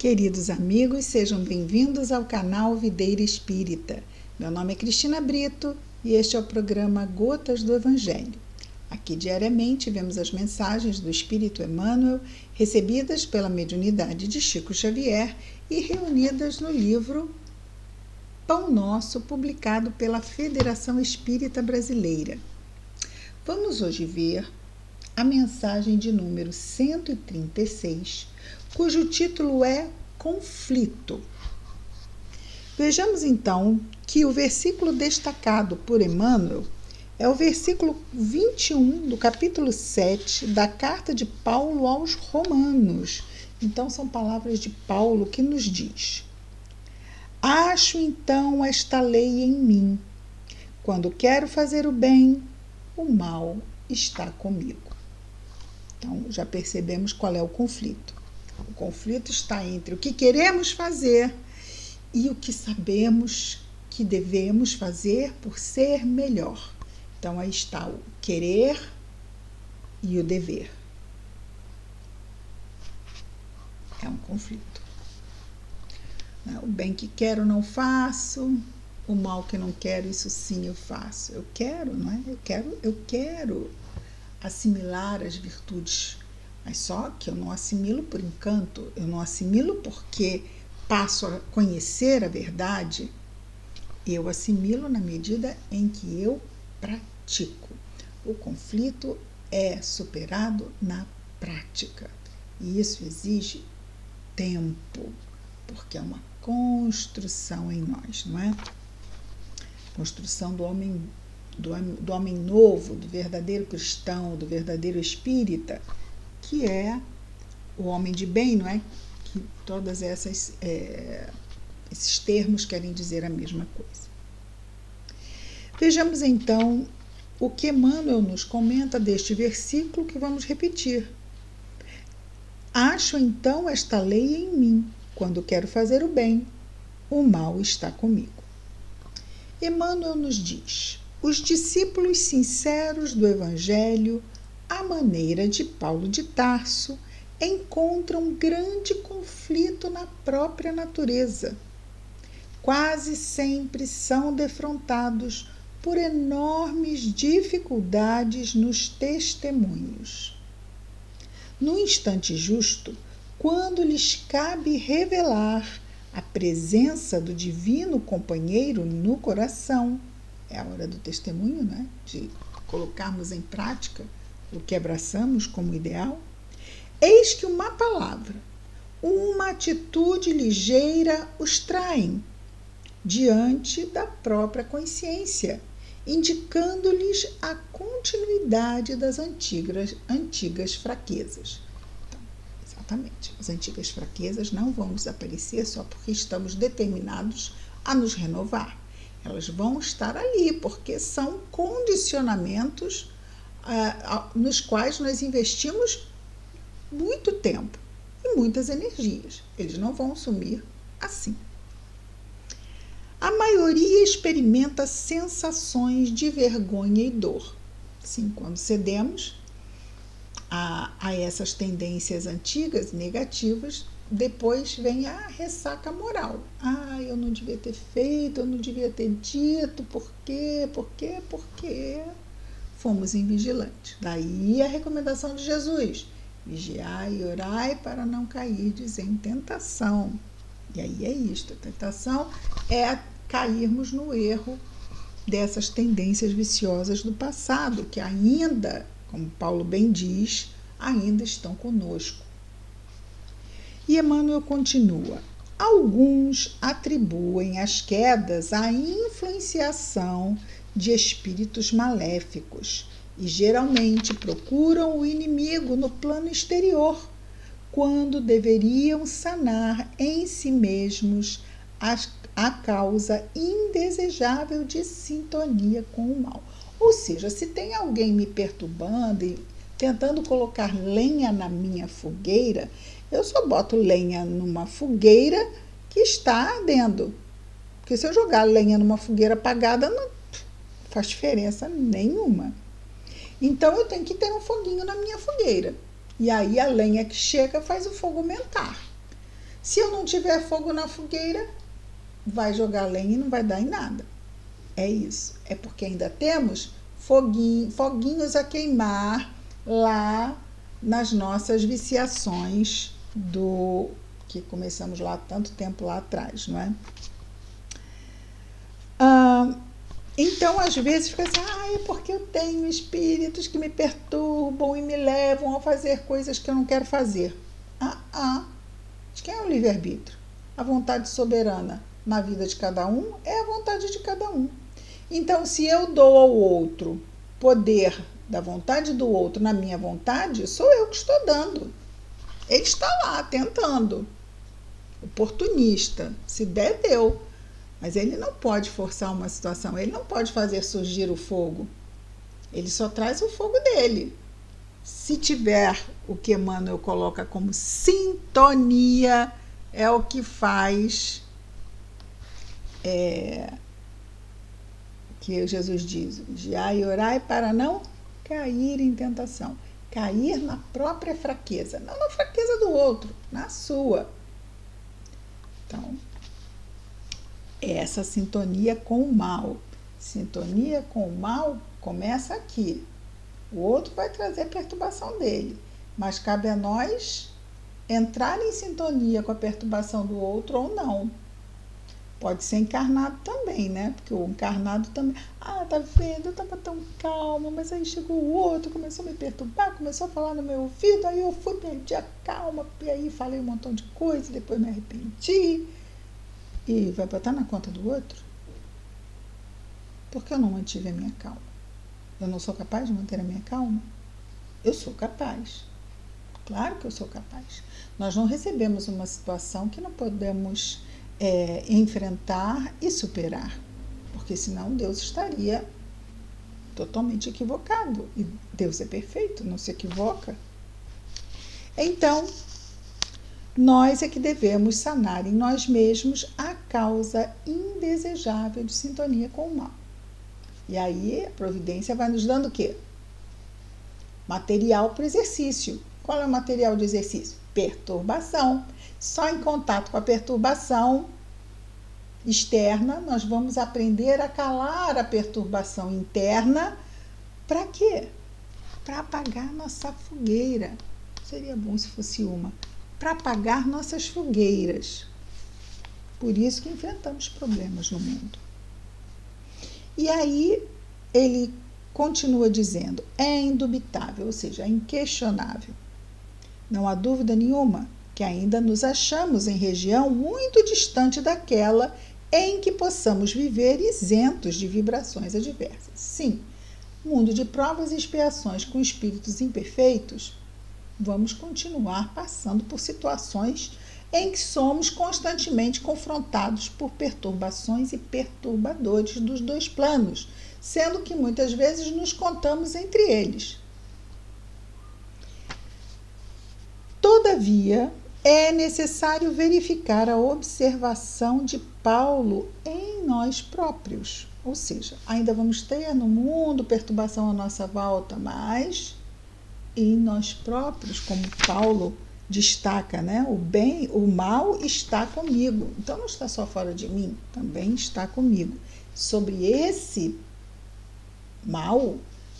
Queridos amigos, sejam bem-vindos ao canal Videira Espírita. Meu nome é Cristina Brito e este é o programa Gotas do Evangelho. Aqui diariamente vemos as mensagens do Espírito Emmanuel recebidas pela mediunidade de Chico Xavier e reunidas no livro Pão Nosso, publicado pela Federação Espírita Brasileira. Vamos hoje ver a mensagem de número 136, cujo título é Conflito. Vejamos então que o versículo destacado por Emmanuel é o versículo 21 do capítulo 7 da carta de Paulo aos Romanos. Então são palavras de Paulo que nos diz: acho então esta lei em mim, quando quero fazer o bem, o mal está comigo. Então, já percebemos qual é o conflito. O conflito está entre o que queremos fazer e o que sabemos que devemos fazer por ser melhor. Então, aí está o querer e o dever. É um conflito. O bem que quero não faço, o mal que não quero, isso sim eu faço. Eu quero, não é? Eu quero assimilar as virtudes, mas só que eu não assimilo por encanto, eu não assimilo porque passo a conhecer a verdade, eu assimilo na medida em que eu pratico. O conflito é superado na prática e isso exige tempo, porque é uma construção em nós, não é? Construção do homem novo, do verdadeiro cristão, do verdadeiro espírita, que é o homem de bem, não é? Que todas esses termos querem dizer a mesma coisa. Vejamos então o que Emmanuel nos comenta deste versículo que vamos repetir. Acho então esta lei em mim, quando quero fazer o bem, o mal está comigo. Emmanuel nos diz: os discípulos sinceros do Evangelho, à maneira de Paulo de Tarso, encontram grande conflito na própria natureza. Quase sempre são defrontados por enormes dificuldades nos testemunhos. No instante justo, quando lhes cabe revelar a presença do divino companheiro no coração, é a hora do testemunho, né? De colocarmos em prática o que abraçamos como ideal. Eis que uma palavra, uma atitude ligeira os traem diante da própria consciência, indicando-lhes a continuidade das antigas fraquezas. Então, exatamente, as antigas fraquezas não vão desaparecer só porque estamos determinados a nos renovar. Elas vão estar ali, porque são condicionamentos nos quais nós investimos muito tempo e muitas energias. Eles não vão sumir assim. A maioria experimenta sensações de vergonha e dor. Sim, quando cedemos a essas tendências antigas, negativas, depois vem a ressaca moral. Eu não devia ter feito, eu não devia ter dito, por quê? Fomos invigilantes. Daí a recomendação de Jesus: vigiai e orai para não cairdes em tentação. E aí é isto, a tentação é cairmos no erro dessas tendências viciosas do passado, que ainda, como Paulo bem diz, ainda estão conosco. E Emmanuel continua: alguns atribuem as quedas à influenciação de espíritos maléficos e geralmente procuram o inimigo no plano exterior, quando deveriam sanar em si mesmos a causa indesejável de sintonia com o mal. Ou seja, se tem alguém me perturbando e tentando colocar lenha na minha fogueira, eu só boto lenha numa fogueira que está ardendo. Porque se eu jogar lenha numa fogueira apagada, não faz diferença nenhuma. Então eu tenho que ter um foguinho na minha fogueira. E aí a lenha que chega faz o fogo aumentar. Se eu não tiver fogo na fogueira, vai jogar lenha e não vai dar em nada. É isso. É porque ainda temos foguinhos a queimar lá nas nossas viciações do que começamos lá tanto tempo lá atrás, não é? Então, às vezes, fica assim, é porque eu tenho espíritos que me perturbam e me levam a fazer coisas que eu não quero fazer. De quem é o livre-arbítrio? A vontade soberana na vida de cada um é a vontade de cada um. Então, se eu dou ao outro poder da vontade do outro na minha vontade, sou eu que estou dando. Ele está lá tentando. Oportunista. Se der, deu. Mas ele não pode forçar uma situação, ele não pode fazer surgir o fogo. Ele só traz o fogo dele. Se tiver o que Emmanuel coloca como sintonia, é o que faz que Jesus diz, vigiai e orai para não cair em tentação. Cair na própria fraqueza, não na fraqueza do outro, na sua. Então, essa sintonia com o mal. Sintonia com o mal começa aqui. O outro vai trazer perturbação dele, mas cabe a nós entrar em sintonia com a perturbação do outro ou não. Pode ser encarnado também, né? Porque o encarnado também... tá vendo? Eu estava tão calma, mas aí chegou o outro, começou a me perturbar, começou a falar no meu ouvido, aí eu fui, perdi a calma, e aí falei um montão de coisa, depois me arrependi. E vai botar na conta do outro? Por que eu não mantive a minha calma? Eu não sou capaz de manter a minha calma? Eu sou capaz. Claro que eu sou capaz. Nós não recebemos uma situação que não podemos enfrentar e superar, porque senão Deus estaria totalmente equivocado. E Deus é perfeito, não se equivoca. Então, nós é que devemos sanar em nós mesmos a causa indesejável de sintonia com o mal. E aí a providência vai nos dando o quê? Material para o exercício. Qual é o material de exercício? Perturbação. Só em contato com a perturbação externa, nós vamos aprender a calar a perturbação interna. Para quê? Para apagar nossa fogueira. Seria bom se fosse uma. Para apagar nossas fogueiras. Por isso que enfrentamos problemas no mundo. E aí ele continua dizendo, é indubitável, ou seja, é inquestionável. Não há dúvida nenhuma que ainda nos achamos em região muito distante daquela em que possamos viver isentos de vibrações adversas. Sim, mundo de provas e expiações com espíritos imperfeitos, vamos continuar passando por situações em que somos constantemente confrontados por perturbações e perturbadores dos dois planos, sendo que muitas vezes nos contamos entre eles. Todavia, é necessário verificar a observação de Paulo em nós próprios. Ou seja, ainda vamos ter no mundo perturbação à nossa volta, mas em nós próprios, como Paulo destaca, né? O mal está comigo. Então não está só fora de mim, também está comigo. Sobre esse mal,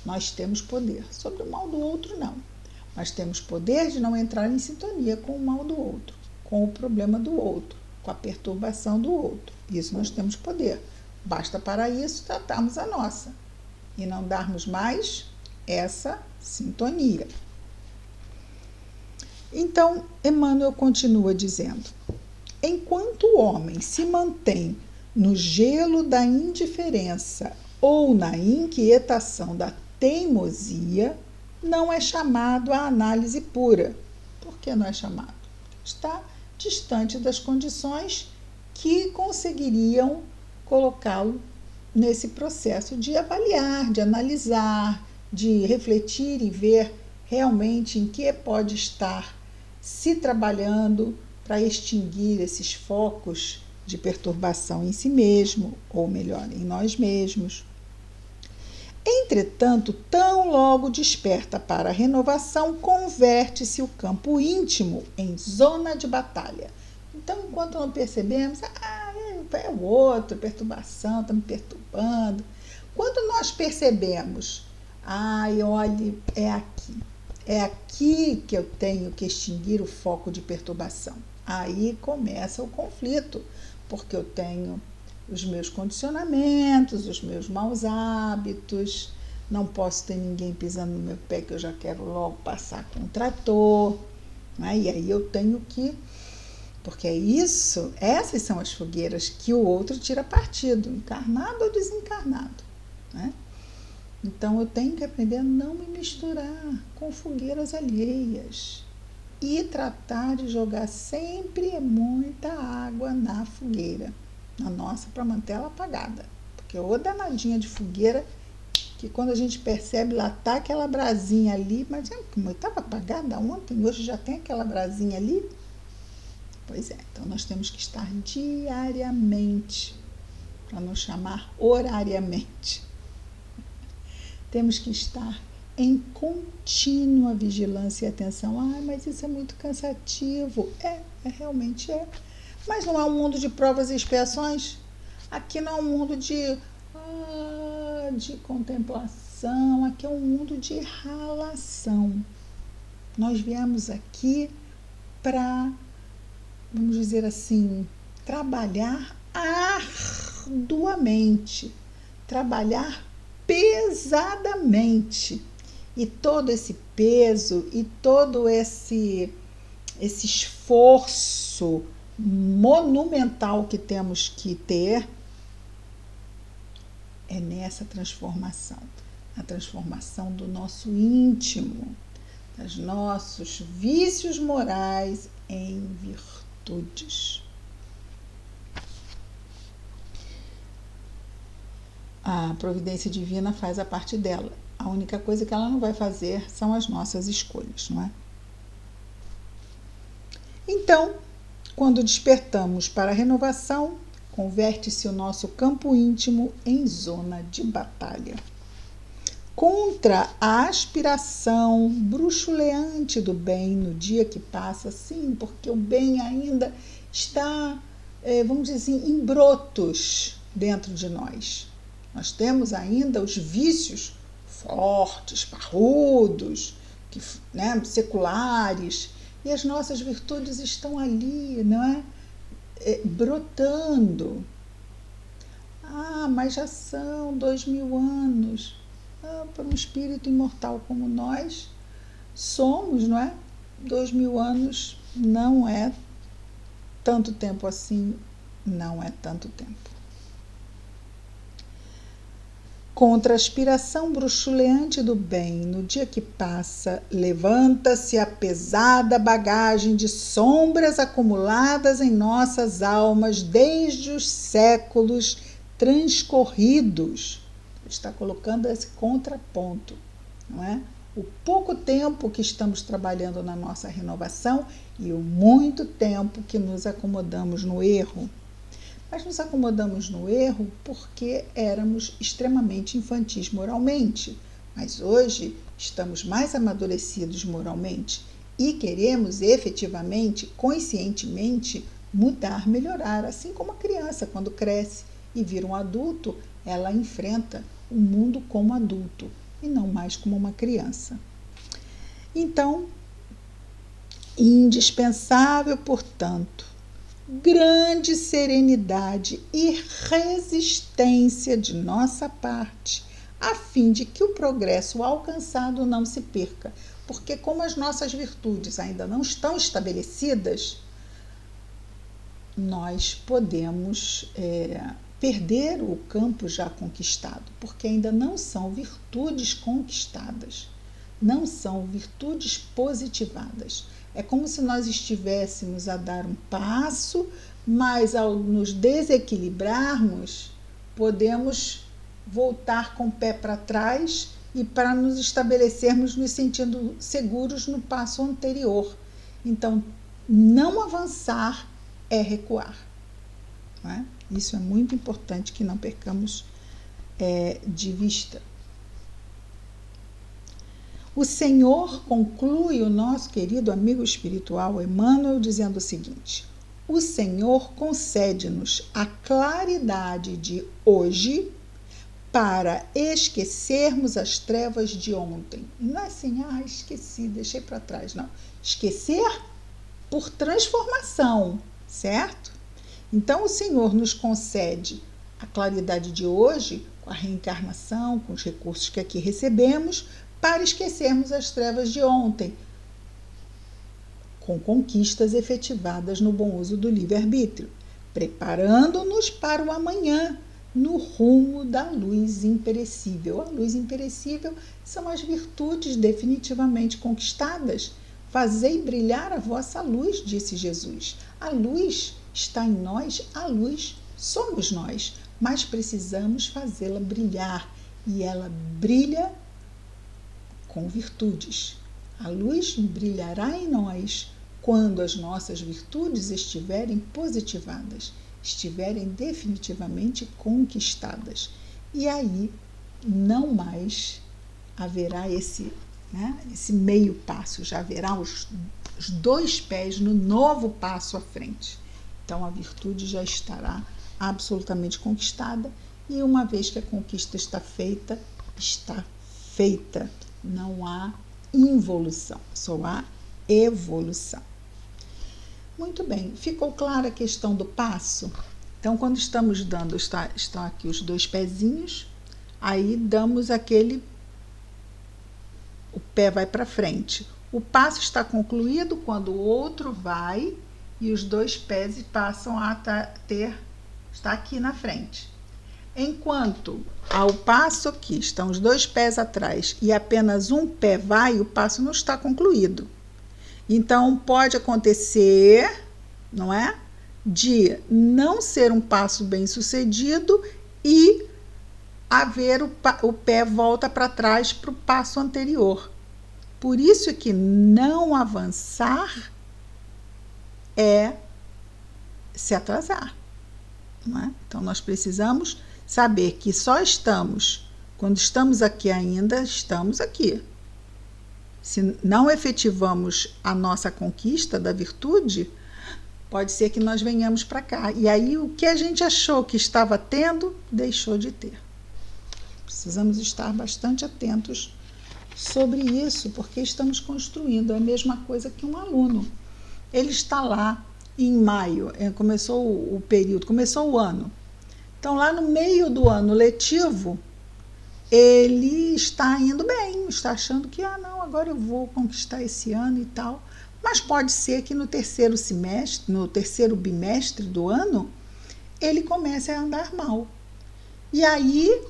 nós temos poder. Sobre o mal do outro, não. Nós temos poder de não entrar em sintonia com o mal do outro, com o problema do outro, com a perturbação do outro. Isso nós temos poder. Basta para isso tratarmos a nossa e não darmos mais essa sintonia. Então, Emmanuel continua dizendo, enquanto o homem se mantém no gelo da indiferença ou na inquietação da teimosia, não é chamado à análise pura. Por que não é chamado? Está distante das condições que conseguiriam colocá-lo nesse processo de avaliar, de analisar, de refletir e ver realmente em que pode estar se trabalhando para extinguir esses focos de perturbação em si mesmo, ou melhor, em nós mesmos. Entretanto, tão logo desperta para a renovação, converte-se o campo íntimo em zona de batalha. Então, enquanto não percebemos, é o outro, perturbação, está me perturbando. Quando nós percebemos, olha, é aqui que eu tenho que extinguir o foco de perturbação. Aí começa o conflito, porque eu tenho os meus condicionamentos, os meus maus hábitos, não posso ter ninguém pisando no meu pé que eu já quero logo passar com o trator, né? E aí eu tenho que, porque é isso, essas são as fogueiras que o outro tira partido, encarnado ou desencarnado, né? Então eu tenho que aprender a não me misturar com fogueiras alheias e tratar de jogar sempre muita água na fogueira, na nossa, para manter ela apagada. Porque ô danadinha de fogueira que quando a gente percebe, lá está aquela brasinha ali, mas estava apagada ontem, hoje já tem aquela brasinha ali. Pois é, então nós temos que estar diariamente, para não chamar horariamente. Temos que estar em contínua vigilância e atenção. Mas isso é muito cansativo. Realmente é. Mas não é um mundo de provas e expiações? Aqui não é um mundo de contemplação, aqui é um mundo de ralação. Nós viemos aqui para, vamos dizer assim, trabalhar arduamente, trabalhar pesadamente. E todo esse peso e todo esse esforço monumental que temos que ter é nessa transformação, a transformação do nosso íntimo, dos nossos vícios morais em virtudes. A providência divina faz a parte dela. A única coisa que ela não vai fazer são as nossas escolhas, não é? Então, quando despertamos para a renovação, converte-se o nosso campo íntimo em zona de batalha. Contra a aspiração bruxuleante do bem no dia que passa, sim, porque o bem ainda está, vamos dizer assim, em brotos dentro de nós. Nós temos ainda os vícios fortes, parrudos, seculares, e as nossas virtudes estão ali, não é? Brotando. Mas já são 2000 anos. Para um espírito imortal como nós somos, não é? 2000 anos não é tanto tempo assim, não é tanto tempo. Contra a aspiração bruxuleante do bem, no dia que passa, levanta-se a pesada bagagem de sombras acumuladas em nossas almas desde os séculos transcorridos. Está colocando esse contraponto, não é? O pouco tempo que estamos trabalhando na nossa renovação e o muito tempo que nos acomodamos no erro. Mas nos acomodamos no erro porque éramos extremamente infantis moralmente. Mas hoje estamos mais amadurecidos moralmente e queremos efetivamente, conscientemente, mudar, melhorar. Assim como a criança, quando cresce e vira um adulto, ela enfrenta o mundo como adulto e não mais como uma criança. Então, indispensável, portanto, grande serenidade e resistência de nossa parte, a fim de que o progresso alcançado não se perca. Porque como as nossas virtudes ainda não estão estabelecidas, nós podemos perder o campo já conquistado, porque ainda não são virtudes conquistadas, não são virtudes positivadas. É como se nós estivéssemos a dar um passo, mas ao nos desequilibrarmos, podemos voltar com o pé para trás e para nos estabelecermos nos sentindo seguros no passo anterior. Então, não avançar é recuar. Não é? Isso é muito importante que não percamos de vista. O Senhor conclui o nosso querido amigo espiritual Emmanuel dizendo o seguinte: o Senhor concede-nos a claridade de hoje para esquecermos as trevas de ontem. E não é assim, esqueci, deixei para trás. Não. Esquecer por transformação, certo? Então, o Senhor nos concede a claridade de hoje, com a reencarnação, com os recursos que aqui recebemos, para esquecermos as trevas de ontem, com conquistas efetivadas no bom uso do livre-arbítrio, preparando-nos para o amanhã, no rumo da luz imperecível. A luz imperecível são as virtudes definitivamente conquistadas. Fazei brilhar a vossa luz, disse Jesus. A luz está em nós, a luz somos nós, mas precisamos fazê-la brilhar, e ela brilha com virtudes. A luz brilhará em nós quando as nossas virtudes estiverem positivadas, estiverem definitivamente conquistadas. E aí não mais haverá esse meio passo, já haverá os 2 pés no novo passo à frente. Então a virtude já estará absolutamente conquistada, e uma vez que a conquista está feita, não há involução, só há evolução. Muito bem, ficou clara a questão do passo? Então, quando estamos dando, estão aqui os 2 pezinhos, aí damos o pé vai para frente. O passo está concluído quando o outro vai e os 2 pés passam a está aqui na frente. Enquanto ao passo aqui estão os 2 pés atrás e apenas um pé vai, o passo não está concluído. Então, pode acontecer, não é? De não ser um passo bem sucedido e haver o pé volta para trás para o passo anterior. Por isso que não avançar é se atrasar. Não é? Então, nós precisamos saber que quando estamos aqui ainda, estamos aqui. Se não efetivamos a nossa conquista da virtude, pode ser que nós venhamos para cá. E aí o que a gente achou que estava tendo, deixou de ter. Precisamos estar bastante atentos sobre isso, porque estamos construindo. É a mesma coisa que um aluno. Ele está lá em maio, começou o período, começou o ano. Então, lá no meio do ano letivo, ele está indo bem, está achando que, agora eu vou conquistar esse ano e tal. Mas pode ser que no terceiro bimestre do ano, ele comece a andar mal. E aí,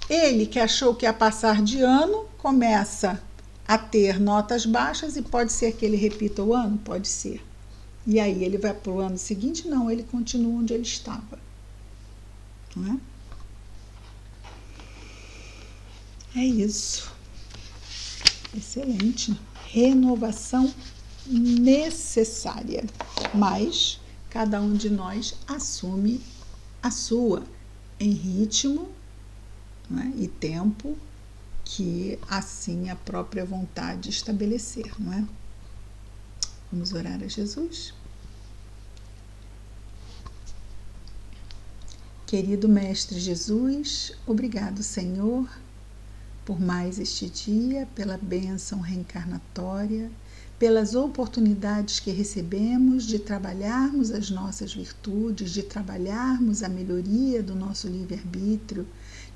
ele que achou que ia passar de ano, começa a ter notas baixas, e pode ser que ele repita o ano? Pode ser. E aí ele vai para o ano seguinte? Não, ele continua onde ele estava. Não é? É isso. Excelente. Renovação necessária. Mas cada um de nós assume a sua em ritmo, não é? E tempo que assim a própria vontade estabelecer, não é? Vamos orar a Jesus? Querido Mestre Jesus, obrigado, Senhor, por mais este dia, pela bênção reencarnatória, pelas oportunidades que recebemos de trabalharmos as nossas virtudes, de trabalharmos a melhoria do nosso livre-arbítrio,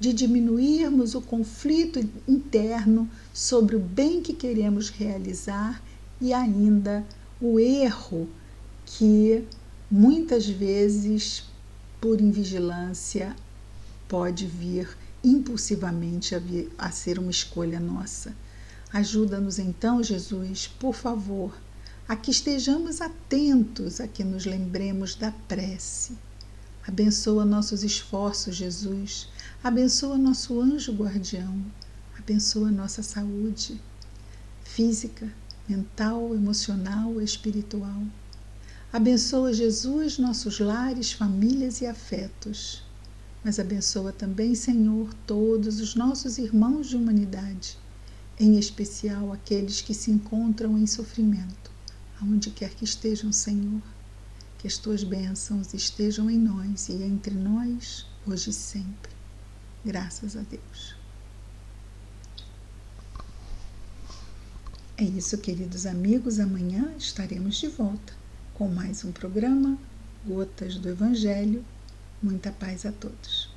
de diminuirmos o conflito interno sobre o bem que queremos realizar e ainda o erro que muitas vezes, por invigilância, pode vir impulsivamente a ser uma escolha nossa. Ajuda-nos então, Jesus, por favor, a que estejamos atentos, a que nos lembremos da prece. Abençoa nossos esforços, Jesus. Abençoa nosso anjo guardião. Abençoa nossa saúde física, mental, emocional, espiritual. Abençoa, Jesus, nossos lares, famílias e afetos. Mas abençoa também, Senhor, todos os nossos irmãos de humanidade, em especial aqueles que se encontram em sofrimento, aonde quer que estejam, Senhor. Que as tuas bênçãos estejam em nós e entre nós, hoje e sempre. Graças a Deus. É isso, queridos amigos. Amanhã estaremos de volta com mais um programa, Gotas do Evangelho. Muita paz a todos.